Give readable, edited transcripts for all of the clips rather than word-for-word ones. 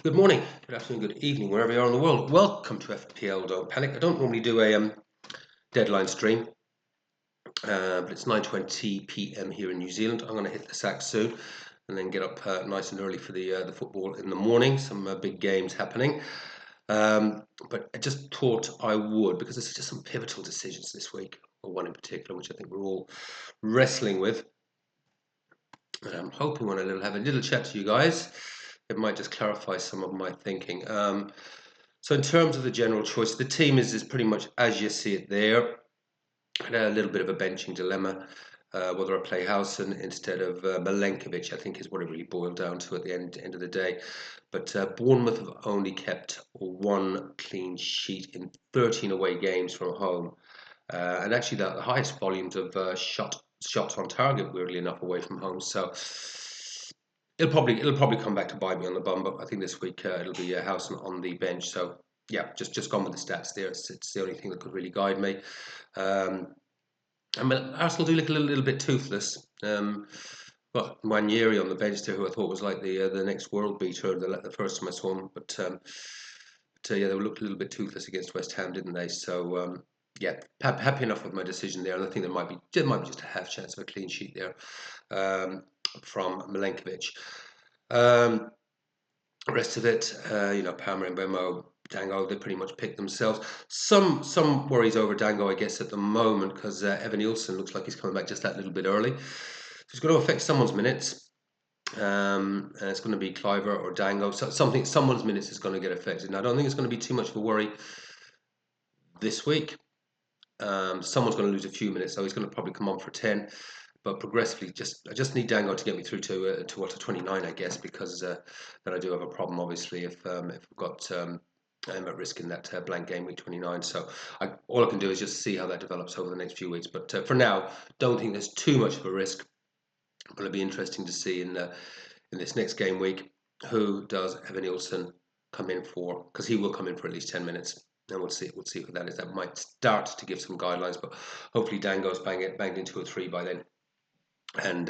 Good morning, good afternoon, good evening, wherever you are in the world. Welcome to FPL Don't Panic. I don't normally do a deadline stream, but it's 9:20 p.m. here in New Zealand. I'm going to hit the sack soon, and then get up nice and early for the football in the morning. Some big games happening, but I just thought I would because there's just some pivotal decisions this week, or one in particular, which I think we're all wrestling with. And I'm hoping when I have a little chat to you guys, it might just clarify some of my thinking. So in terms of the general choice, the team is pretty much as you see it there. I had a little bit of a benching dilemma, whether I play Howson instead of Milenkovic, I think is what it really boiled down to at the end of the day. But Bournemouth have only kept one clean sheet in 13 away games from home. And actually the highest volumes of shots on target, weirdly enough, away from home. So it'll probably come back to bite me on the bum, but I think this week it'll be Howson on the bench. So yeah, just gone with the stats there. It's the only thing that could really guide me. I mean, Arsenal do look a little bit toothless. Well, Nwaneri on the bench there, who I thought was like the next world beater the first time I saw him, but yeah, they looked a little bit toothless against West Ham, didn't they? So yeah, happy enough with my decision there, and I think there might be just a half chance of a clean sheet there from Milenkovic. Rest of it, Palmer and Bemo, Dango, they pretty much picked themselves. Some worries over Dango, I guess, at the moment because Evan Nielsen looks like he's coming back just that little bit early. So it's going to affect someone's minutes. And it's going to be Cliver or Dango. So someone's minutes is going to get affected. Now, I don't think it's going to be too much of a worry this week. Someone's going to lose a few minutes, so he's going to probably come on for 10. But progressively, I just need Dango to get me through to 29, I guess, because then I do have a problem, obviously, if I've got I'm at risk in that blank game week 29. So all I can do is just see how that develops over the next few weeks. But for now, don't think there's too much of a risk. But it'll be interesting to see in this next game week who does Evan Nielsen come in for, because he will come in for at least 10 minutes. And we'll see who that is. That might start to give some guidelines, but hopefully Dango's banged into a 3 by then. And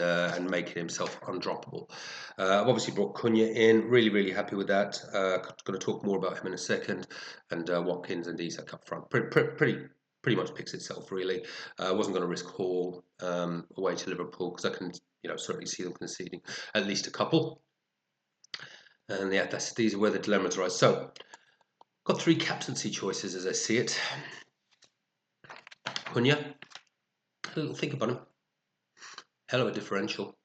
making himself undroppable. I've obviously brought Cunha in. Really happy with that. Going to talk more about him in a second. And Watkins and Isak up front. Pretty much picks itself, really. I wasn't going to risk Hall away to Liverpool because I can certainly see them conceding at least a couple. And yeah, these are where the dilemmas arise. So got 3 captaincy choices as I see it. Cunha, a little think about him. Hell of a differential.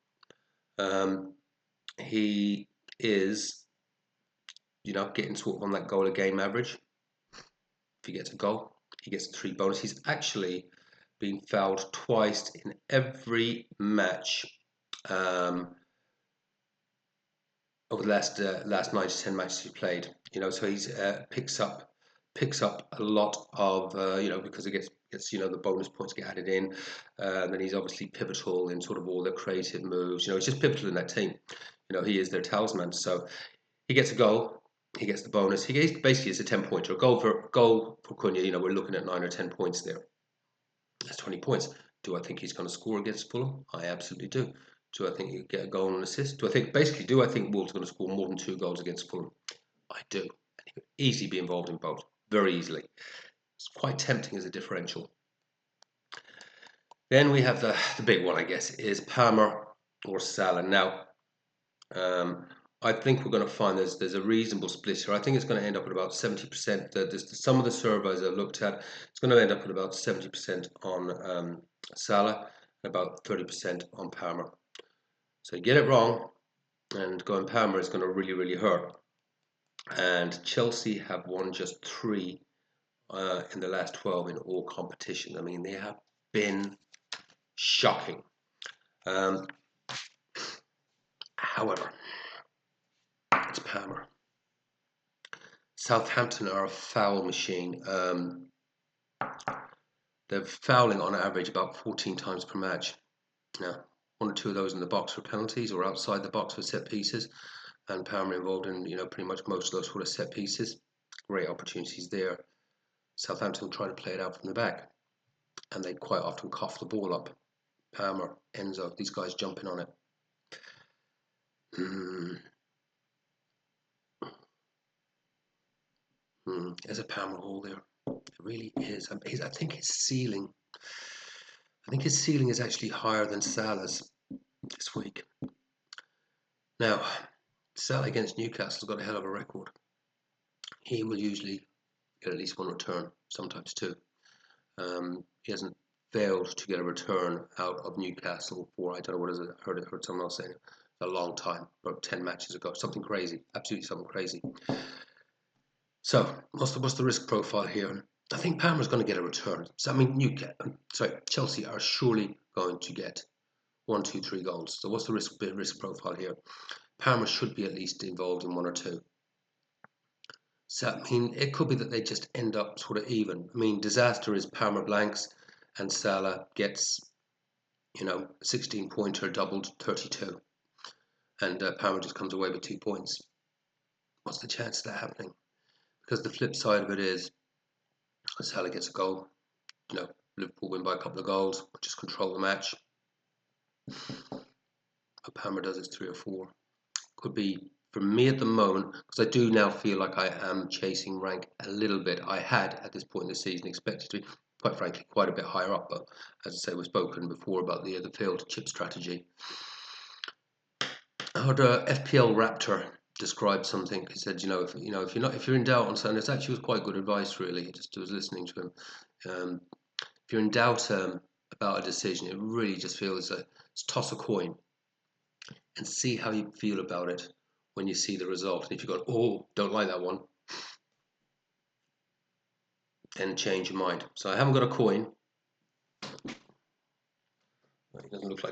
He is, getting sort of on that goal a game average. If he gets a goal, he gets a 3 bonus. He's actually been fouled twice in every match over the last 9 to 10 matches he played. So he's picks up a lot of because it gets the bonus points get added in, and then he's obviously pivotal in sort of all the creative moves. He's just pivotal in that team. He is their talisman. So he gets a goal, he gets the bonus. He basically is a 10-pointer. Goal for Cunha. We're looking at 9 or 10 points there. That's 20 points. Do I think he's going to score against Fulham? I absolutely do. Do I think he'll get a goal and an assist? Do I think Wolves are going to score more than 2 goals against Fulham? I do. And he could easily be involved in both. Very easily. It's quite tempting as a differential. Then we have the big one, I guess, is Palmer or Salah. Now, I think we're going to find there's a reasonable split here. I think it's going to end up at about 70%. Some of the surveys I've looked at, it's going to end up at about 70% on Salah and about 30% on Palmer. So you get it wrong, and going Palmer is going to really hurt. And Chelsea have won just 3 in the last 12 in all competitions. I mean, they have been shocking. However, it's Palmer. Southampton are a foul machine. They're fouling on average about 14 times per match. Now, 1 or 2 of those in the box for penalties or outside the box for set pieces. And Palmer involved in pretty much most of those sort of set pieces. Great opportunities there. Southampton try to play it out from the back, and they quite often cough the ball up. Palmer, Enzo, these guys jumping on it. a Palmer haul there. It really is. I think his ceiling. I think his ceiling is actually higher than Salah's this week. Now, Salah against Newcastle's got a hell of a record. He will usually get at least one return, sometimes two. He hasn't failed to get a return out of Newcastle for, I don't know what is it, I heard someone else saying, a long time, about 10 matches ago. Something crazy, absolutely something crazy. So, what's the risk profile here? I think Palmer's going to get a return. So, I mean, Chelsea are surely going to get 1, 2, 3 goals. So, what's the risk profile here? Palmer should be at least involved in 1 or 2. So, I mean, it could be that they just end up sort of even. I mean, disaster is Palmer blanks and Salah gets, 16-pointer doubled 32. And Palmer just comes away with 2 points. What's the chance of that happening? Because the flip side of it is Salah gets a goal. Liverpool win by a couple of goals, just control the match. But Palmer does it 3 or 4. Could be, for me at the moment, because I do now feel like I am chasing rank a little bit. I had, at this point in the season, expected to be, quite frankly, quite a bit higher up. But as I say, we've spoken before about the failed chip strategy. I heard FPL Raptor describe something. He said, if you're in doubt on something, it actually was quite good advice, really. I was listening to him. If you're in doubt about a decision, it really just feels like toss a coin and see how you feel about it when you see the result. And if you go, oh, don't like that one, then change your mind. So I haven't got a coin.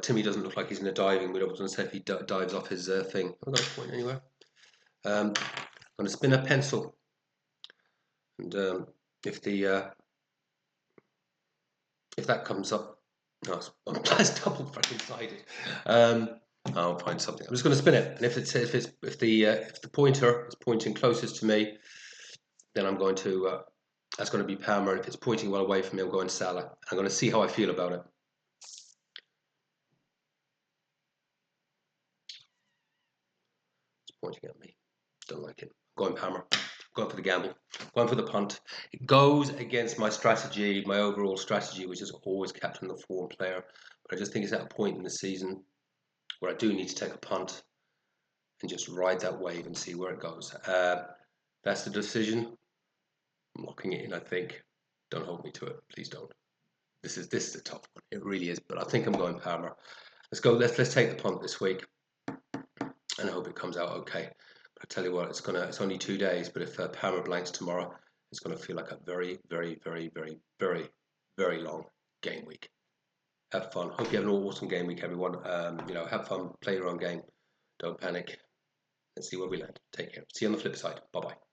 Timmy doesn't look like he's in a diving mood. I was going to say if he dives off his thing. I've got a coin anywhere. I'm going to spin a pencil, and if that comes up, no, it's double fucking sided. I'll find something. I'm just going to spin it, and if the pointer is pointing closest to me, then I'm going to. That's going to be Palmer. If it's pointing well away from me, I'm going Salah. I'm going to see how I feel about it. It's pointing at me. Don't like it. Going Palmer. Going for the gamble. Going for the punt. It goes against my strategy, my overall strategy, which is always captain the form player. But I just think it's at a point in the season where I do need to take a punt and just ride that wave and see where it goes. That's the decision. I'm locking it in, I think. Don't hold me to it. Please don't. This is a tough one. It really is. But I think I'm going Palmer. Let's go. Let's take the punt this week, and I hope it comes out okay. But I tell you what, it's only 2 days. But if Palmer blanks tomorrow, it's gonna feel like a very, very, very, very, very, very long game week. Have fun. Hope you have an awesome game week, everyone. Have fun. Play your own game. Don't panic. Let's see where we land. Take care. See you on the flip side. Bye bye.